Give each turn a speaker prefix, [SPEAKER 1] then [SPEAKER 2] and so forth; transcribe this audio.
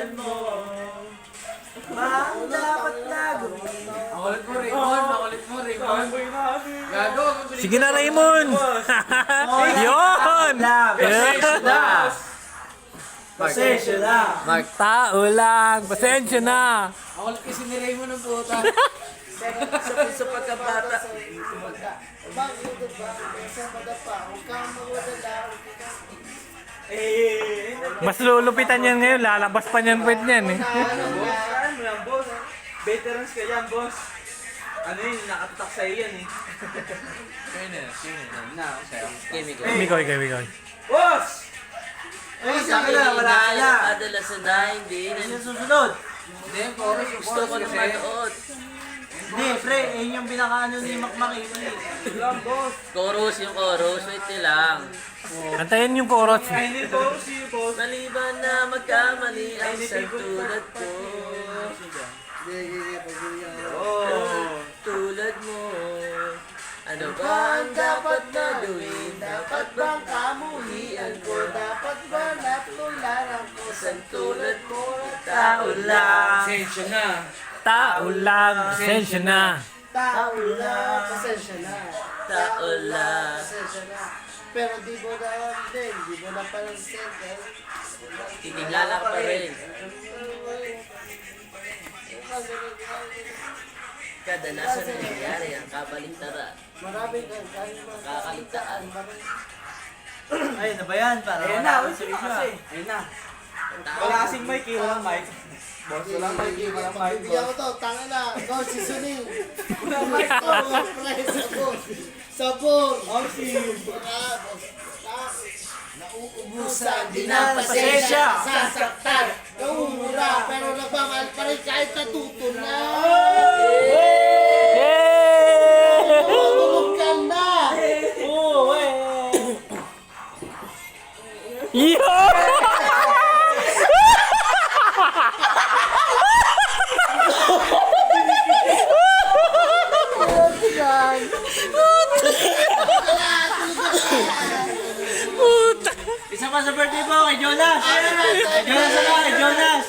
[SPEAKER 1] Tuluyan mo. Ang dapat na gawin.
[SPEAKER 2] Makulit mo, Raymond. Makulit mo, Raymond. Gago.
[SPEAKER 3] Sige na, Raymond! Yun!
[SPEAKER 1] Pasensya na.
[SPEAKER 3] Mark, tao lang. Pasensya na.
[SPEAKER 2] Makulit kasi ni Raymond ng puta.
[SPEAKER 1] Sa pagkabata.
[SPEAKER 3] Mas lulupitan yan ngayon. Lalabas pa niyan pwede yan eh.
[SPEAKER 1] Saan mo yan, boss? Veterans ka yan, boss. Ano yun, nakatatak sa'yo yan eh.
[SPEAKER 3] Mikoy, Mikoy.
[SPEAKER 1] Boss! Ay, sa akin na, wala na.
[SPEAKER 4] Adalas na, hindi.
[SPEAKER 1] Ano yung susunod?
[SPEAKER 2] Hindi, yung chorus. Yung
[SPEAKER 4] Gusto ko
[SPEAKER 2] chorus
[SPEAKER 4] na
[SPEAKER 2] kasi.
[SPEAKER 4] manood.
[SPEAKER 1] Hindi, pre, yun yung pinakaano ni Makmak eh. Boss.
[SPEAKER 4] Chorus yung chorus, wait lang.
[SPEAKER 3] Antayin yung chorus.
[SPEAKER 1] Ay, hindi, boss, yun, boss.
[SPEAKER 4] Maliban na magkamali ang tulad ko.
[SPEAKER 1] Oh.
[SPEAKER 4] Tulad mo. Ano ba ang dapat na gawin? Dapat bang kamuhian ko? Dapat ba natularan ko? Sa tulad mo, tao lang.
[SPEAKER 2] Pasensya na.
[SPEAKER 3] Tao lang. Pasensya na.
[SPEAKER 5] Tao lang, pasensya na.
[SPEAKER 4] Tao lang.
[SPEAKER 5] Pasensya na. Pero di mo na din, di mo na parang sentence.
[SPEAKER 4] Titingala ka pa rin. Kadalasan na nangyayari ang kabaligtaran.
[SPEAKER 5] Maraming kahit
[SPEAKER 4] Kakaligtaan.
[SPEAKER 1] Ay, ano ba yan? Para
[SPEAKER 2] Ayun na, wait na kasi.
[SPEAKER 1] Ayun na. Wala kasing mic eh, walang mic. Boss, walang mic eh, walang mic.
[SPEAKER 5] Bibigyan ko to, tanga na. Go, si Suning. Walang mic to, mga pre, sabon. Sabon.
[SPEAKER 1] Oh, si...
[SPEAKER 5] Nauubusan, di
[SPEAKER 1] na pasensya.
[SPEAKER 5] Sasaktan, naumura, pero nagmamahal pa rin kahit natuto na. Tulog ka na.
[SPEAKER 1] Oo, eh.
[SPEAKER 3] Yo!
[SPEAKER 1] Isa pa sa birthday mo, kay Jonas. Kay Jonas ako, kay Jonas.